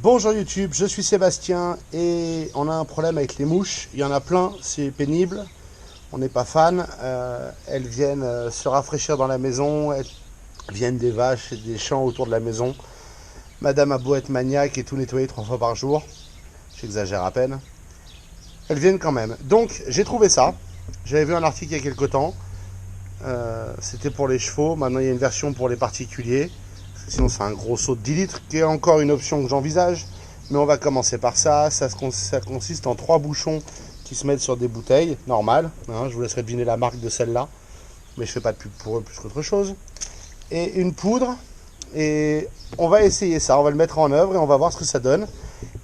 Bonjour YouTube, je suis Sébastien et on a un problème avec les mouches. Il y en a plein, c'est pénible. On n'est pas fan. Elles viennent se rafraîchir dans la maison. Elles viennent des vaches et des champs autour de la maison. Madame a beau être maniaque et tout nettoyer 3 fois par jour. J'exagère à peine. Elles viennent quand même. Donc j'ai trouvé ça. J'avais vu un article il y a quelques temps. C'était pour les chevaux. Maintenant il y a une version pour les particuliers. Sinon c'est un gros saut de 10 litres qui est encore une option que j'envisage. Mais on va commencer par ça. Ça consiste en 3 bouchons qui se mettent sur des bouteilles normales. Je vous laisserai deviner la marque de celle-là. Mais je ne fais pas de pub pour eux plus qu'autre chose. Et une poudre. Et on va essayer ça. On va le mettre en œuvre et on va voir ce que ça donne.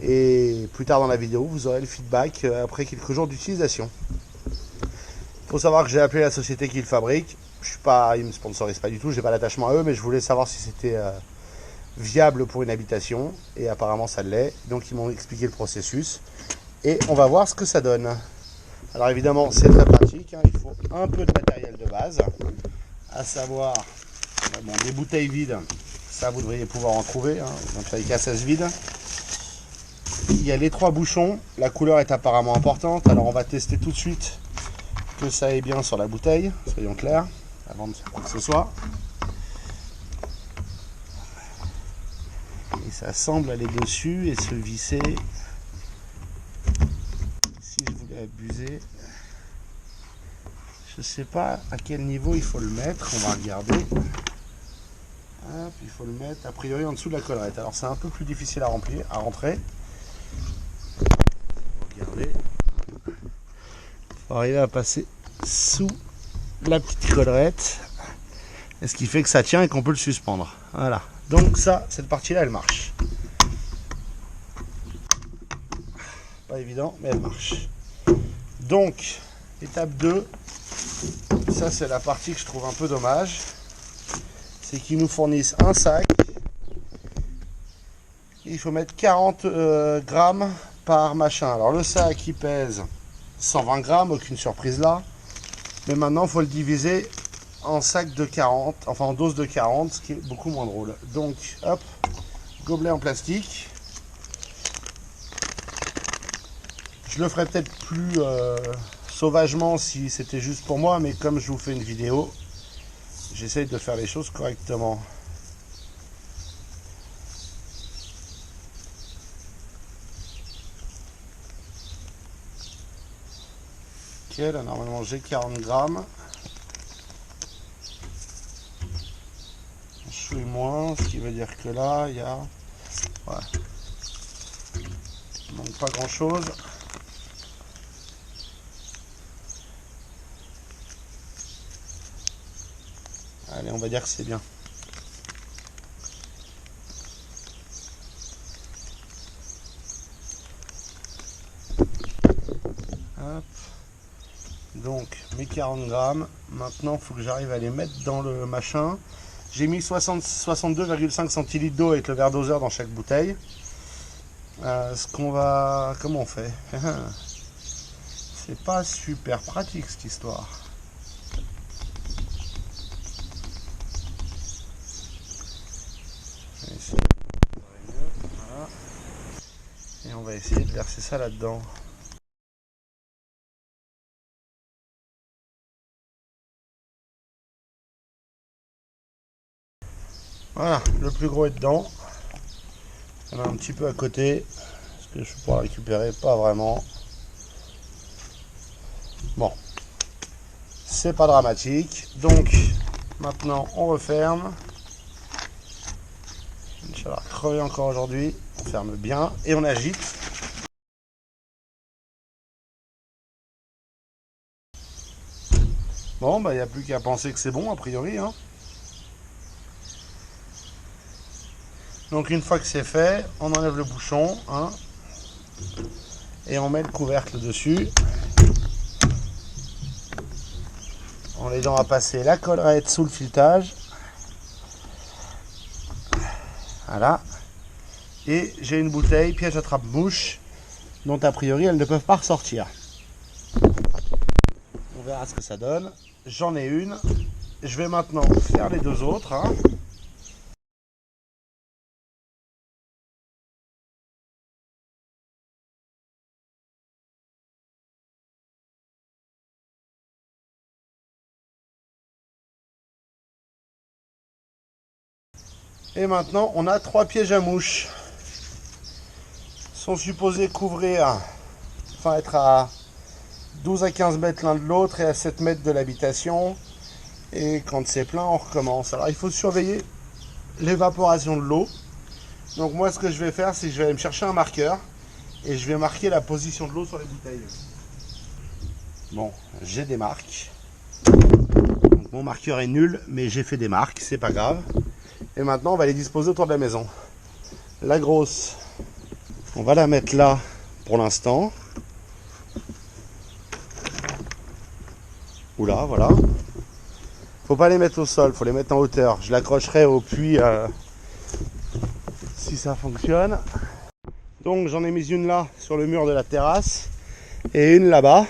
Et plus tard dans la vidéo, vous aurez le feedback après quelques jours d'utilisation. Il faut savoir que j'ai appelé la société qui le fabrique. Ils ne me sponsorisent pas du tout, j'ai pas d'attachement à eux, mais je voulais savoir si c'était viable pour une habitation. Et apparemment ça l'est. Donc ils m'ont expliqué le processus. Et on va voir ce que ça donne. Alors évidemment c'est très pratique, il faut un peu de matériel de base. À savoir des bouteilles vides. Ça vous devriez pouvoir en trouver. Donc avec ça se vide. Il y a les 3 bouchons. La couleur est apparemment importante. Alors on va tester tout de suite que ça aille bien sur la bouteille. Soyons clairs. Avant de faire quoi que ce soit. Et ça semble aller dessus et se visser. Si je voulais abuser, je sais pas à quel niveau il faut le mettre. On va regarder. Hop, il faut le mettre a priori en dessous de la collerette. Alors c'est un peu plus difficile à rentrer. Regardez. Il faut arriver à passer sous la petite collerette, et ce qui fait que ça tient et qu'on peut le suspendre. Voilà, donc ça, cette partie là elle marche, pas évident mais elle marche. Donc étape 2, ça c'est la partie que je trouve un peu dommage, c'est qu'ils nous fournissent un sac. Il faut mettre 40 grammes par machin. Alors le sac il pèse 120 grammes, aucune surprise là. Mais maintenant, il faut le diviser en sac de 40, enfin en dose de 40, ce qui est beaucoup moins drôle. Donc, hop, gobelet en plastique. Je le ferais peut-être plus sauvagement si c'était juste pour moi, mais comme je vous fais une vidéo, j'essaye de faire les choses correctement. Ok, là normalement j'ai 40 grammes. Je suis moins, ce qui veut dire que là il y a... Ouais. Il manque pas grand chose. Allez, on va dire que c'est bien. Hop. Donc mes 40 grammes, maintenant il faut que j'arrive à les mettre dans le machin. J'ai mis 62,5 centilitres d'eau avec le verre doseur dans chaque bouteille. Comment on fait? C'est pas super pratique cette histoire. Voilà. Et on va essayer de verser ça là-dedans. Voilà, le plus gros est dedans. Il y en a un petit peu à côté. Est-ce que je peux pouvoir récupérer? Pas vraiment. Bon. C'est pas dramatique. Donc, maintenant, on referme. Inch'Allah, crever encore aujourd'hui. On ferme bien et on agite. Bon, bah, il n'y a plus qu'à penser que c'est bon, a priori. Donc une fois que c'est fait, on enlève le bouchon et on met le couvercle dessus. En l'aidant à passer la collerette sous le filetage. Voilà. Et j'ai une bouteille piège attrape-mouche dont a priori elles ne peuvent pas ressortir. On verra ce que ça donne. J'en ai une. Je vais maintenant faire les 2 autres. Et maintenant, on a 3 pièges à mouches. Ils sont supposés couvrir, enfin être à 12 à 15 mètres l'un de l'autre et à 7 mètres de l'habitation. Et quand c'est plein, on recommence. Alors il faut surveiller l'évaporation de l'eau. Donc moi, ce que je vais faire, c'est que je vais aller me chercher un marqueur et je vais marquer la position de l'eau sur les bouteilles. Bon, j'ai des marques. Donc, mon marqueur est nul, mais j'ai fait des marques, c'est pas grave. Et maintenant, on va les disposer autour de la maison. La grosse, on va la mettre là pour l'instant. Oula, voilà. Faut pas les mettre au sol, faut les mettre en hauteur. Je l'accrocherai au puits si ça fonctionne. Donc j'en ai mis une là sur le mur de la terrasse et une là-bas.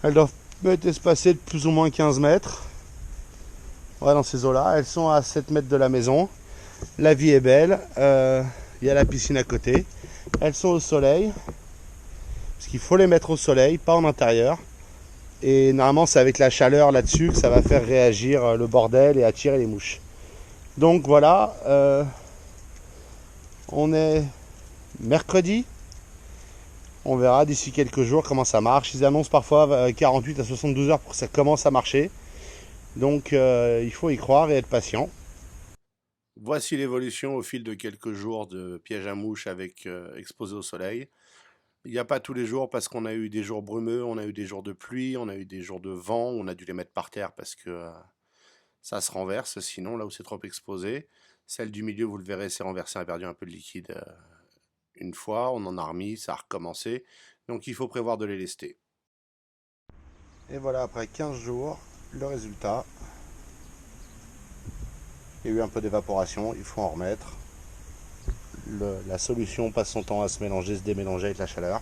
Elles doivent être espacées de plus ou moins 15 mètres. Ouais, dans ces eaux-là. Elles sont à 7 mètres de la maison. La vie est belle. Il y a la piscine à côté. Elles sont au soleil. Parce qu'il faut les mettre au soleil, pas en intérieur. Et normalement, c'est avec la chaleur là-dessus que ça va faire réagir le bordel et attirer les mouches. Donc voilà. On est mercredi. On verra d'ici quelques jours comment ça marche. Ils annoncent parfois 48 à 72 heures pour que ça commence à marcher. Donc il faut y croire et être patient. Voici l'évolution au fil de quelques jours de piège à mouches avec exposé au soleil. Il n'y a pas tous les jours parce qu'on a eu des jours brumeux, on a eu des jours de pluie, on a eu des jours de vent, on a dû les mettre par terre parce que ça se renverse, sinon là où c'est trop exposé. Celle du milieu, vous le verrez, s'est renversée, a perdu un peu de liquide une fois, on en a remis, ça a recommencé. Donc il faut prévoir de les lester. Et voilà, après 15 jours, le résultat. Il y a eu un peu d'évaporation, il faut en remettre. La solution passe son temps à se mélanger, se démélanger avec la chaleur.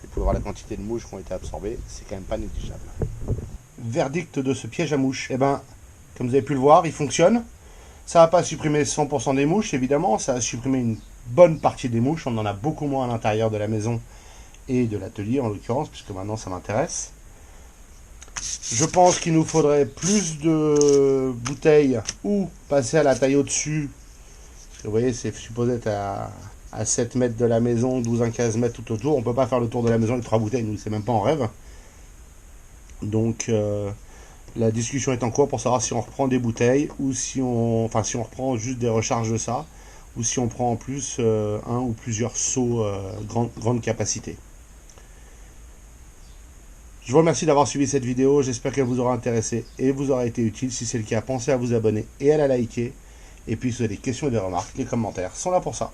Et pour voir la quantité de mouches qui ont été absorbées, c'est quand même pas négligeable. Verdict de ce piège à mouches. Eh ben, comme vous avez pu le voir, il fonctionne. Ça n'a pas supprimé 100% des mouches, évidemment. Ça a supprimé une bonne partie des mouches. On en a beaucoup moins à l'intérieur de la maison et de l'atelier, en l'occurrence, puisque maintenant ça m'intéresse. Je pense qu'il nous faudrait plus de bouteilles ou passer à la taille au-dessus. Vous voyez, c'est supposé être à 7 mètres de la maison, 12 à 15 mètres tout autour. On ne peut pas faire le tour de la maison avec 3 bouteilles, nous, c'est même pas en rêve. Donc, la discussion est en cours pour savoir si on reprend des bouteilles ou si on reprend juste des recharges de ça, ou si on prend en plus un ou plusieurs seaux grande capacité. Je vous remercie d'avoir suivi cette vidéo, j'espère qu'elle vous aura intéressé et vous aura été utile. Si c'est le cas, pensez à vous abonner et à la liker. Et puis si vous avez des questions et des remarques, les commentaires sont là pour ça.